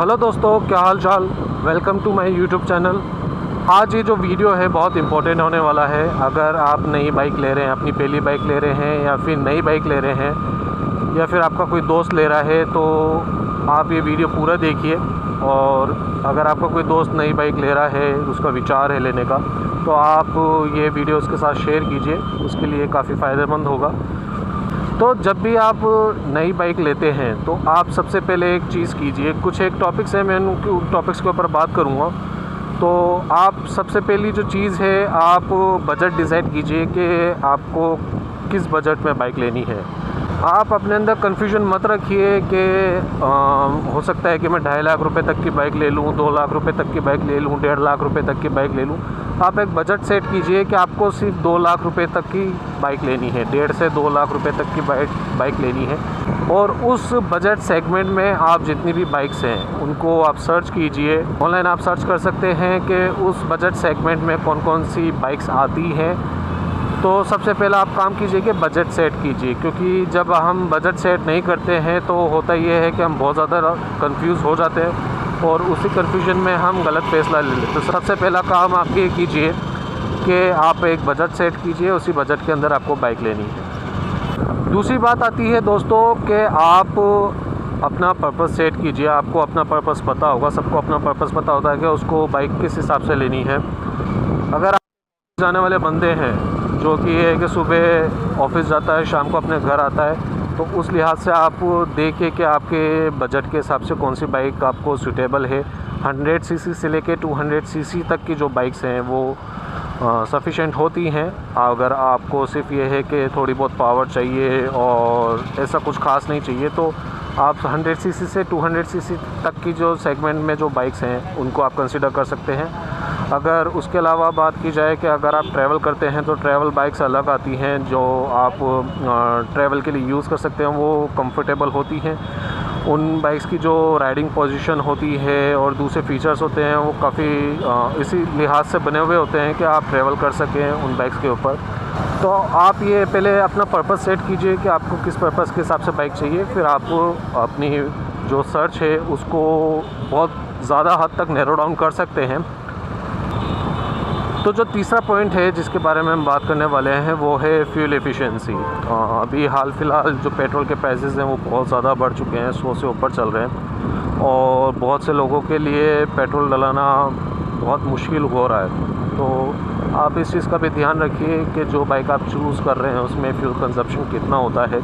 Hello दोस्तों, क्या हाल चाल। Welcome to my YouTube channel. आज ये जो वीडियो है बहुत इम्पोर्टेंट होने वाला है। अगर आप नई बाइक ले रहे हैं, अपनी पहली बाइक ले रहे हैं या फिर नई बाइक ले रहे हैं या फिर आपका कोई दोस्त ले रहा है, तो आप ये वीडियो पूरा देखिए। और अगर आपका कोई दोस्त नई बाइक ले रहा है, उसका विचार है लेने का, तो आप ये वीडियो उसके साथ शेयर कीजिए, उसके लिए काफ़ी फ़ायदेमंद होगा। तो जब भी आप नई बाइक लेते हैं तो आप सबसे पहले एक चीज़ कीजिए। कुछ एक टॉपिक्स हैं, मैं उन टॉपिक्स के ऊपर बात करूँगा। तो आप सबसे पहली जो चीज़ है, आप बजट डिसाइड कीजिए कि आपको किस बजट में बाइक लेनी है। आप अपने अंदर कन्फ्यूजन मत रखिए कि हो सकता है कि मैं 2.5 लाख रुपए तक की बाइक ले लूँ, 2 लाख रुपए तक की बाइक ले लूँ, 1.5 लाख रुपए तक की बाइक ले लूँ। आप एक बजट सेट कीजिए कि आपको सिर्फ 2 लाख रुपए तक की बाइक लेनी है, 1.5 से 2 लाख रुपए तक की बाइक लेनी है। और उस बजट सेगमेंट में आप जितनी भी बाइक्स हैं उनको आप सर्च कीजिए। ऑनलाइन आप सर्च कर सकते हैं कि उस बजट सेगमेंट में कौन कौन सी बाइक्स आती हैं। तो सबसे पहला आप काम कीजिए कि बजट सेट कीजिए, क्योंकि जब हम बजट सेट नहीं करते हैं तो होता ये है कि हम बहुत ज़्यादा कंफ्यूज हो जाते हैं और उसी कंफ्यूजन में हम गलत फैसला ले लेते हैं। तो सबसे पहला काम आप ये कीजिए कि आप एक बजट सेट कीजिए, उसी बजट के अंदर आपको बाइक लेनी है। दूसरी बात आती है दोस्तों कि आप अपना पर्पस सेट कीजिए। आपको अपना पर्पस पता होगा, सबको अपना पर्पस पता होता है कि उसको बाइक किस हिसाब से लेनी है। अगर आप जाने वाले बंदे हैं जो कि ये है कि सुबह ऑफिस जाता है, शाम को अपने घर आता है, तो उस लिहाज से आप देखिए कि आपके बजट के हिसाब से कौन सी बाइक आपको सूटेबल है। 100 सीसी से लेके 200 सीसी तक की जो बाइक्स हैं वो सफिशेंट होती हैं। अगर आपको सिर्फ ये है कि थोड़ी बहुत पावर चाहिए और ऐसा कुछ खास नहीं चाहिए, तो आप 100 सीसी से 200 सीसी तक की जो सेगमेंट में जो बाइक्स हैं उनको आप कंसिडर कर सकते हैं। अगर उसके अलावा बात की जाए कि अगर आप ट्रैवल करते हैं तो ट्रैवल बाइक्स अलग आती हैं जो आप ट्रैवल के लिए यूज़ कर सकते हैं, वो कंफर्टेबल होती हैं। उन बाइक्स की जो राइडिंग पोजीशन होती है और दूसरे फीचर्स होते हैं वो काफ़ी इसी लिहाज से बने हुए होते हैं कि आप ट्रैवल कर सकें उन बाइक्स के ऊपर। तो आप ये पहले अपना पर्पस सेट कीजिए कि आपको किस पर्पस के हिसाब से बाइक चाहिए। फिर आप अपनी जो सर्च है उसको बहुत ज़्यादा हद तक नैरो डाउन कर सकते हैं। तो जो तीसरा पॉइंट है जिसके बारे में हम बात करने वाले हैं वो है फ्यूल एफिशिएंसी। अभी हाल फिलहाल जो पेट्रोल के प्राइसेस हैं वो बहुत ज़्यादा बढ़ चुके हैं, 100 से ऊपर चल रहे हैं और बहुत से लोगों के लिए पेट्रोल डलाना बहुत मुश्किल हो रहा है। तो आप इस चीज़ का भी ध्यान रखिए कि जो बाइक आप चूज़ कर रहे हैं उसमें फ्यूल कंजप्शन कितना होता है।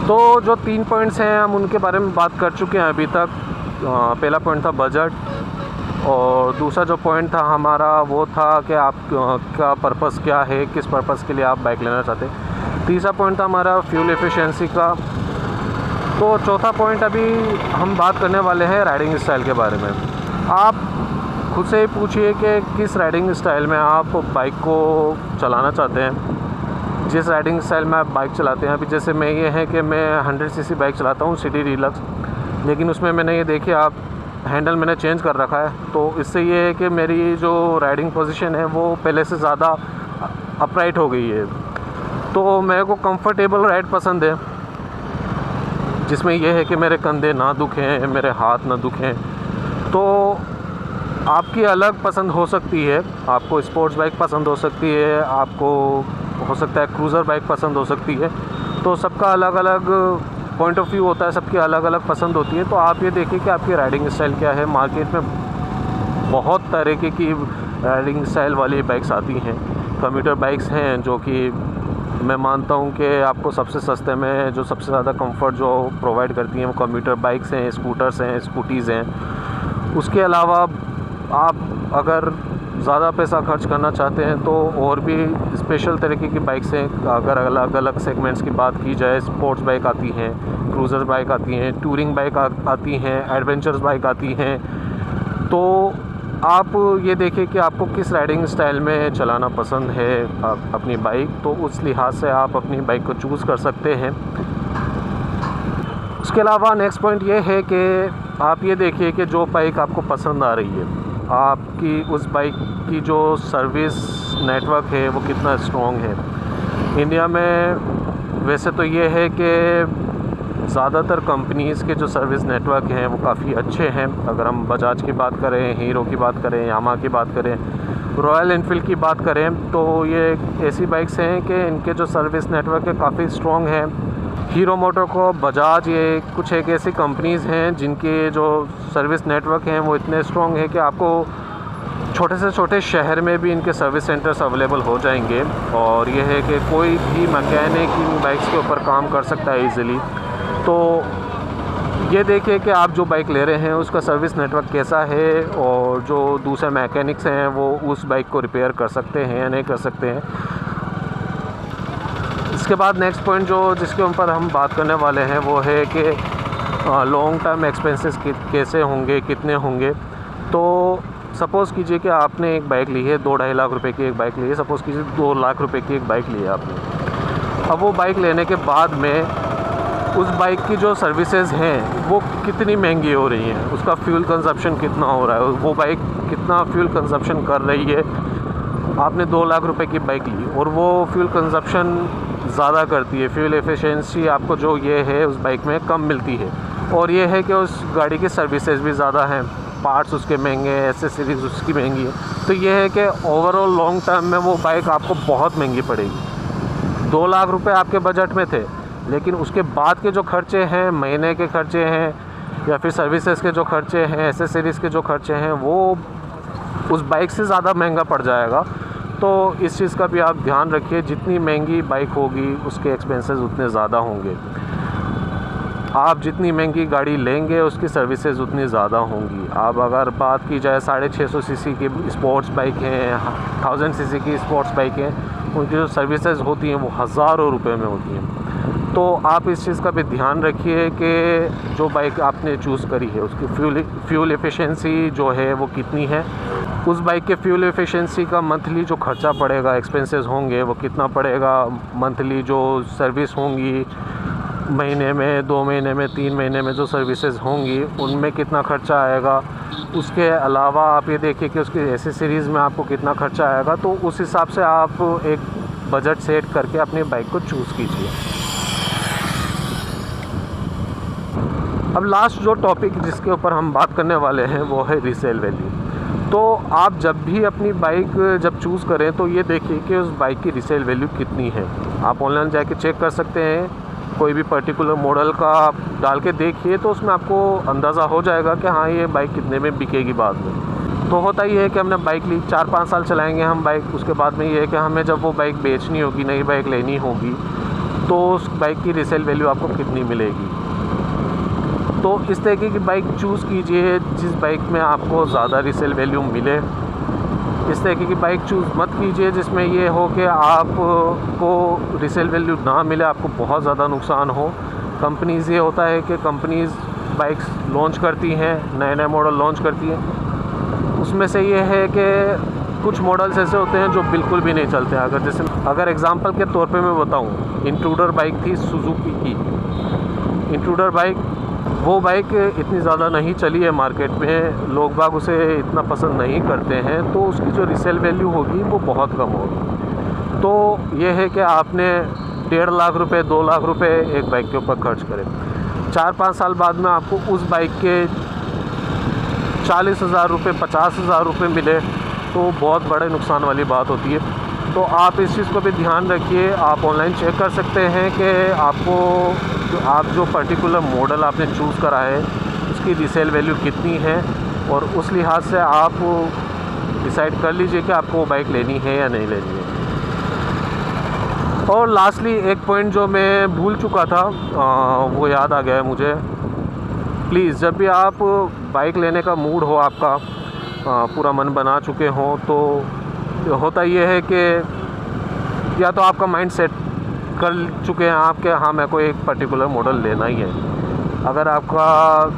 तो जो 3 पॉइंट्स हैं हम उनके बारे में बात कर चुके हैं अभी तक। पहला पॉइंट था बजट, और दूसरा जो पॉइंट था हमारा वो था कि आपका पर्पस क्या है, किस पर्पस के लिए आप बाइक लेना चाहते हैं। तीसरा पॉइंट था हमारा फ्यूल एफिशिएंसी का। तो चौथा पॉइंट अभी हम बात करने वाले हैं राइडिंग स्टाइल के बारे में। आप खुद से ही पूछिए कि किस राइडिंग स्टाइल में आप बाइक को चलाना चाहते हैं। जिस राइडिंग स्टाइल में आप बाइक चलाते हैं, अभी जैसे मैं ये है कि मैं 100 सीसी बाइक चलाता हूँ, सिटी डीलक्स, लेकिन उसमें मैंने ये देखिए आप हैंडल मैंने चेंज कर रखा है। तो इससे ये है कि मेरी जो राइडिंग पोजीशन है वो पहले से ज़्यादा अपराइट हो गई है। तो मेरे को कंफर्टेबल राइड पसंद है जिसमें यह है कि मेरे कंधे ना दुखें, मेरे हाथ ना दुखें। तो आपकी अलग पसंद हो सकती है, आपको स्पोर्ट्स बाइक पसंद हो सकती है, आपको हो सकता है क्रूज़र बाइक पसंद हो सकती है। तो सबका अलग अलग पॉइंट ऑफ व्यू होता है, सबकी अलग अलग पसंद होती है। तो आप ये देखिए कि आपकी राइडिंग स्टाइल क्या है। मार्केट में बहुत तरीके की राइडिंग स्टाइल वाली बाइक्स आती हैं। कम्यूटर बाइक्स हैं जो कि मैं मानता हूँ कि आपको सबसे सस्ते में जो सबसे ज़्यादा कंफर्ट जो प्रोवाइड करती हैं वो कम्यूटर बाइक्स हैं, स्कूटर्स हैं, स्कूटीज़ हैं। उसके अलावा आप अगर ज़्यादा पैसा खर्च करना चाहते हैं तो और भी स्पेशल तरीके की बाइक्स हैं। अगर अलग अलग सेगमेंट्स की बात की जाए, स्पोर्ट्स बाइक आती हैं, क्रूज़र बाइक आती हैं, टूरिंग बाइक आती हैं, एडवेंचर्स बाइक आती हैं। तो आप ये देखिए कि आपको किस राइडिंग स्टाइल में चलाना पसंद है अपनी बाइक, तो उस लिहाज से आप अपनी बाइक को चूज़ कर सकते हैं। उसके अलावा नेक्स्ट पॉइंट ये है कि आप ये देखिए कि जो बाइक आपको पसंद आ रही है, आपकी उस बाइक की जो सर्विस नेटवर्क है वो कितना स्ट्रॉन्ग है। इंडिया में वैसे तो ये है कि ज़्यादातर कंपनीज़ के जो सर्विस नेटवर्क हैं वो काफ़ी अच्छे हैं। अगर हम बजाज की बात करें, हीरो की बात करें, यामाहा की बात करें, रॉयल एनफील्ड की बात करें, तो ये ऐसी बाइक्स हैं कि इनके जो सर्विस नेटवर्क है काफ़ी स्ट्रॉन्ग है। हीरो मोटोकॉर्प, बजाज, ये कुछ एक ऐसी कंपनीज़ हैं जिनके जो सर्विस नेटवर्क हैं वो इतने स्ट्रॉन्ग है कि आपको छोटे से छोटे शहर में भी इनके सर्विस सेंटर्स अवेलेबल हो जाएंगे। और ये है कि कोई भी मैकेनिक इन बाइक्स के ऊपर काम कर सकता है ईज़िली। तो ये देखिए कि आप जो बाइक ले रहे हैं उसका सर्विस नेटवर्क कैसा है, और जो दूसरे मैकेनिक्स हैं वो उस बाइक को रिपेयर कर सकते हैं या नहीं कर सकते हैं। इसके बाद नेक्स्ट पॉइंट जिसके ऊपर हम बात करने वाले हैं वो है कि लॉन्ग टर्म एक्सपेंसेस कैसे होंगे, कितने होंगे। तो सपोज़ कीजिए कि आपने एक बाइक ली है, 2-2.5 लाख रुपए की एक बाइक ली है। सपोज़ कीजिए 2 लाख रुपए की एक बाइक ली है आपने। अब वो बाइक लेने के बाद में उस बाइक की जो सर्विसेज हैं वो कितनी महंगी हो रही हैं, उसका फ्यूल कंजप्शन कितना हो रहा है, वो बाइक कितना फ्यूल कंजप्शन कर रही है। आपने 2 लाख रुपए की बाइक ली और वो फ्यूल कंजप्शन ज़्यादा करती है, फ्यूल एफिशिएंसी आपको जो ये है उस बाइक में कम मिलती है। और ये है कि उस गाड़ी की सर्विसेज भी ज़्यादा हैं, पार्ट्स उसके महंगे हैं, एक्सेसरीज उसकी महंगी है। तो ये है कि ओवरऑल लॉन्ग टर्म में वो बाइक आपको बहुत महंगी पड़ेगी। 2 लाख रुपए आपके बजट में थे, लेकिन उसके बाद के जो खर्चे हैं, महीने के खर्चे हैं या फिर सर्विसेज के जो खर्चे हैं, एक्सेसरीज़ के जो खर्चे हैं, वो उस बाइक से ज़्यादा महंगा पड़ जाएगा। तो इस चीज़ का भी आप ध्यान रखिए, जितनी महंगी बाइक होगी उसके एक्सपेंसेस उतने ज़्यादा होंगे। आप जितनी महंगी गाड़ी लेंगे उसकी सर्विसेज उतनी ज़्यादा होंगी। अब अगर बात की जाए 650 सीसी की स्पोर्ट्स बाइक हैं, 1000 सीसी की स्पोर्ट्स बाइक हैं, उनकी जो सर्विसेज होती हैं वो हज़ारों रुपए में होती हैं। तो आप इस चीज़ का भी ध्यान रखिए कि जो बाइक आपने चूज़ करी है उसकी फ्यूल एफिशिएंसी जो है वो कितनी है। उस बाइक के फ्यूल एफिशिएंसी का मंथली जो खर्चा पड़ेगा, एक्सपेंसेस होंगे, वो कितना पड़ेगा। मंथली जो सर्विस होंगी, महीने में, 2 महीने में, 3 महीने में जो सर्विसेज होंगी उनमें कितना खर्चा आएगा। उसके अलावा आप ये देखिए कि उसकी एक्सेसरीज़ में आपको कितना खर्चा आएगा। तो उस हिसाब से आप एक बजट सेट करके अपनी बाइक को चूज़ कीजिए। अब लास्ट जो टॉपिक जिसके ऊपर हम बात करने वाले हैं वो है रीसेल वैल्यू। तो आप जब भी अपनी बाइक जब चूज़ करें तो ये देखिए कि उस बाइक की रीसेल वैल्यू कितनी है। आप ऑनलाइन जाके चेक कर सकते हैं, कोई भी पर्टिकुलर मॉडल का आप डाल के देखिए तो उसमें आपको अंदाज़ा हो जाएगा कि हाँ ये बाइक कितने में बिकेगी बाद में। तो होता ही है कि हमने बाइक ली, 4-5 साल चलाएंगे हम बाइक, उसके बाद में ये है कि हमें जब वो बाइक बेचनी होगी, नई बाइक लेनी होगी, तो उस बाइक की रीसेल वैल्यू आपको कितनी मिलेगी। तो इस तरीके की बाइक चूज़ कीजिए जिस बाइक में आपको ज़्यादा रीसेल वैल्यू मिले। इस तरीके की बाइक चूज़ मत कीजिए जिसमें ये हो कि आपको रीसेल वैल्यू ना मिले, आपको बहुत ज़्यादा नुकसान हो। कंपनीज़ ये होता है कि कंपनीज़ बाइक्स लॉन्च करती हैं, नए नए मॉडल लॉन्च करती हैं। उसमें से ये है कि कुछ मॉडल्स ऐसे होते हैं जो बिल्कुल भी नहीं चलते। अगर एग्ज़ाम्पल के तौर पे मैं बताऊँ, इंट्रूडर बाइक थी सुजुकी की। इंट्रूडर बाइक, वो बाइक इतनी ज़्यादा नहीं चली है मार्केट में, लोग बाग उसे इतना पसंद नहीं करते हैं, तो उसकी जो रीसेल वैल्यू होगी वो बहुत कम होगी। तो ये है कि आपने 1.5 लाख रुपए, 2 लाख रुपए एक बाइक के ऊपर खर्च करें। 4-5 साल बाद में आपको उस बाइक के 40,000 रुपये, 50,000 रुपये मिले तो बहुत बड़े नुकसान वाली बात होती है। तो आप इस चीज़ को भी ध्यान रखिए। आप ऑनलाइन चेक कर सकते हैं कि आप जो पर्टिकुलर मॉडल आपने चूज़ करा है उसकी रीसेल वैल्यू कितनी है, और उस लिहाज से आप डिसाइड कर लीजिए कि आपको वो बाइक लेनी है या नहीं लेनी है। और लास्टली एक पॉइंट जो मैं भूल चुका था, वो याद आ गया है मुझे। प्लीज़ जब भी आप बाइक लेने का मूड हो, आपका पूरा मन बना चुके हों, तो होता ये है कि या तो आपका माइंड सेट कर चुके हैं आप कि हाँ मेरे को एक पर्टिकुलर मॉडल लेना ही है। अगर आपका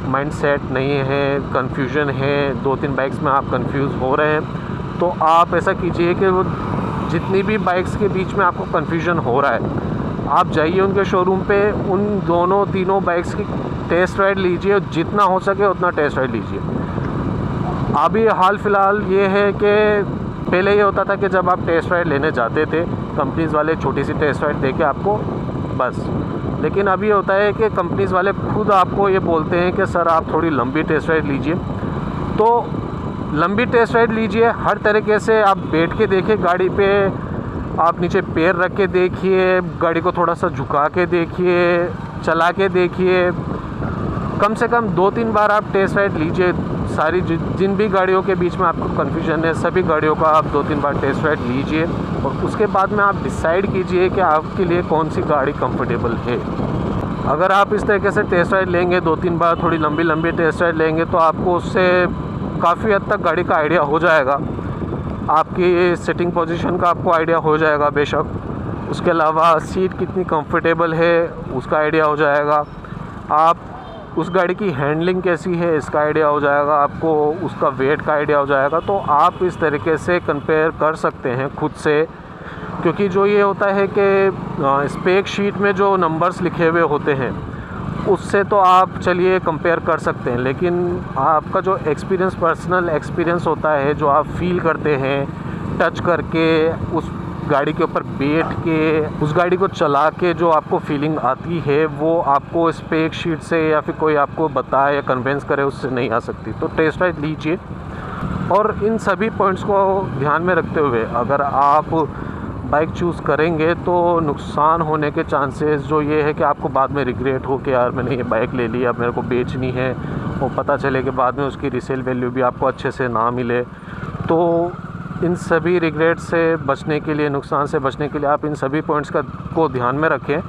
माइंड सेट नहीं है, कन्फ्यूजन है, 2-3 बाइक्स में आप कंफ्यूज हो रहे हैं, तो आप ऐसा कीजिए कि वो जितनी भी बाइक्स के बीच में आपको कन्फ्यूजन हो रहा है, आप जाइए उनके शोरूम पे, उन दोनों तीनों बाइक्स की टेस्ट राइड लीजिए, जितना हो सके उतना टेस्ट राइड लीजिए। अभी हाल फ़िलहाल ये है कि पहले ये होता था कि जब आप टेस्ट राइड लेने जाते थे, कंपनीज़ वाले छोटी सी टेस्ट राइड देके आपको बस। लेकिन अभी होता है कि कंपनीज़ वाले खुद आपको ये बोलते हैं कि सर आप थोड़ी लंबी टेस्ट राइड लीजिए। तो लंबी टेस्ट राइड लीजिए, हर तरीके से आप बैठ के देखिए गाड़ी पे, आप नीचे पैर रख के देखिए, गाड़ी को थोड़ा सा झुका के देखिए, चला के देखिए, कम से कम 2-3 बार आप टेस्ट राइड लीजिए। सारी जिन भी गाड़ियों के बीच में आपको कन्फ्यूजन है, सभी गाड़ियों का आप 2-3 बार टेस्ट राइड लीजिए और उसके बाद में आप डिसाइड कीजिए कि आपके लिए कौन सी गाड़ी कंफर्टेबल है। अगर आप इस तरीके से टेस्ट राइड लेंगे, 2-3 बार थोड़ी लंबी टेस्ट राइड लेंगे, तो आपको उससे काफ़ी हद तक गाड़ी का आइडिया हो जाएगा, आपकी सिटिंग पोजीशन का आपको आइडिया हो जाएगा बेशक। उसके अलावा सीट कितनी कंफर्टेबल है उसका आइडिया हो जाएगा, आप उस गाड़ी की हैंडलिंग कैसी है इसका आइडिया हो जाएगा, आपको उसका वेट का आइडिया हो जाएगा। तो आप इस तरीके से कंपेयर कर सकते हैं खुद से, क्योंकि जो ये होता है कि स्पेक शीट में जो नंबर्स लिखे हुए होते हैं उससे तो आप चलिए कंपेयर कर सकते हैं, लेकिन आपका जो एक्सपीरियंस, पर्सनल एक्सपीरियंस होता है, जो आप फील करते हैं टच करके, उस गाड़ी के ऊपर बैठ के, उस गाड़ी को चला के जो आपको फीलिंग आती है, वो आपको स्पेक शीट से या फिर कोई आपको बताए या कन्विंस करे उससे नहीं आ सकती। तो टेस्ट राइड लीजिए और इन सभी पॉइंट्स को ध्यान में रखते हुए अगर आप बाइक चूज़ करेंगे तो नुकसान होने के चांसेस जो ये है कि आपको बाद में रिग्रेट हो कि यार मैंने ये बाइक ले ली, अब मेरे को बेचनी है, और पता चले कि बाद में उसकी रीसेल वैल्यू भी आपको अच्छे से ना मिले। तो इन सभी रिग्रेट से बचने के लिए, नुकसान से बचने के लिए आप इन सभी पॉइंट्स को ध्यान में रखें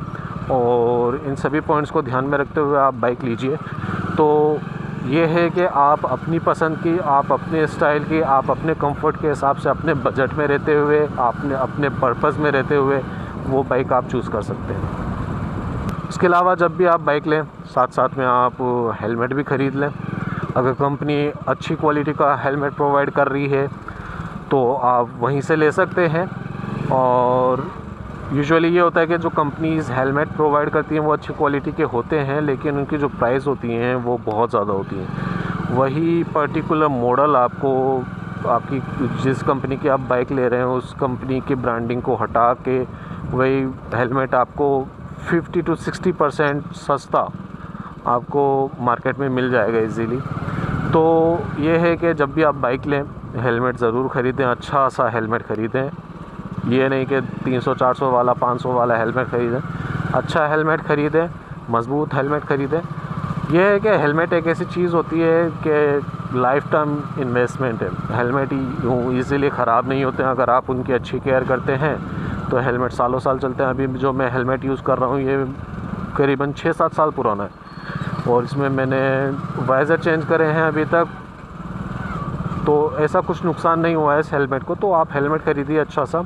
और इन सभी पॉइंट्स को ध्यान में रखते हुए आप बाइक लीजिए। तो ये है कि आप अपनी पसंद की, आप अपने स्टाइल की, आप अपने कंफर्ट के हिसाब से, अपने बजट में रहते हुए, आपने अपने पर्पज़ में रहते हुए वो बाइक आप चूज़ कर सकते हैं। इसके अलावा जब भी आप बाइक लें, साथ साथ में आप हेलमेट भी ख़रीद लें। अगर कंपनी अच्छी क्वालिटी का हेलमेट प्रोवाइड कर रही है तो आप वहीं से ले सकते हैं। और यूजुअली ये होता है कि जो कंपनीज़ हेलमेट प्रोवाइड करती हैं वो अच्छी क्वालिटी के होते हैं, लेकिन उनकी जो प्राइस होती हैं वो बहुत ज़्यादा होती हैं। वही पर्टिकुलर मॉडल आपको, आपकी जिस कंपनी की आप बाइक ले रहे हैं उस कंपनी की ब्रांडिंग को हटा के वही हेलमेट आपको 50 to 60% सस्ता आपको मार्केट में मिल जाएगा इजीली। तो ये है कि जब भी आप बाइक लें हेलमेट ज़रूर ख़रीदें, अच्छा सा हेलमेट ख़रीदें। ये नहीं कि 300-400 वाला, 500 वाला हेलमेट ख़रीदें, अच्छा हेलमेट ख़रीदें, मज़बूत हेलमेट ख़रीदें। यह है कि हेलमेट एक ऐसी चीज़ होती है कि लाइफ टाइम इन्वेस्टमेंट है। हेलमेट यूँ ईज़िली ख़राब नहीं होते हैं, अगर आप उनकी अच्छी केयर करते हैं तो हेलमेट सालों साल चलते हैं। अभी जो मैं हेलमेट यूज़ कर रहा हूँ ये करीबन 6-7 साल पुराना है और इसमें मैंने वाइज़र चेंज करे हैं अभी तक, तो ऐसा कुछ नुकसान नहीं हुआ है इस हेलमेट को। तो आप हेलमेट ख़रीदिए अच्छा सा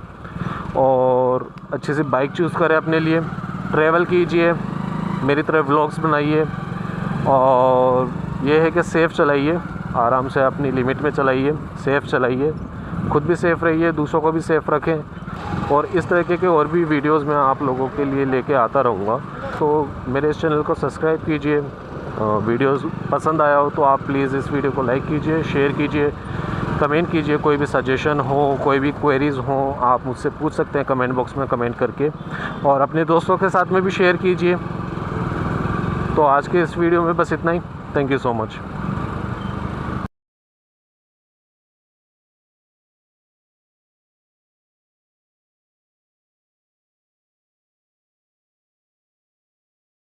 और अच्छी सी बाइक चूज़ करें अपने लिए, ट्रैवल कीजिए, मेरी तरह व्लॉग्स बनाइए और ये है कि सेफ़ चलाइए, आराम से अपनी लिमिट में चलाइए, सेफ़ चलाइए, खुद भी सेफ़ रहिए, दूसरों को भी सेफ़ रखें। और इस तरीके के और भी वीडियोस मैं आप लोगों के लिए लेके आता रहूँगा। तो मेरे इस चैनल को सब्सक्राइब कीजिए। वीडियोस पसंद आया हो तो आप प्लीज़ इस वीडियो को लाइक कीजिए, शेयर कीजिए, कमेंट कीजिए। कोई भी सजेशन हो, कोई भी क्वेरीज़ हो, आप मुझसे पूछ सकते हैं कमेंट बॉक्स में कमेंट करके, और अपने दोस्तों के साथ में भी शेयर कीजिए। तो आज के इस वीडियो में बस इतना ही। Thank you so much.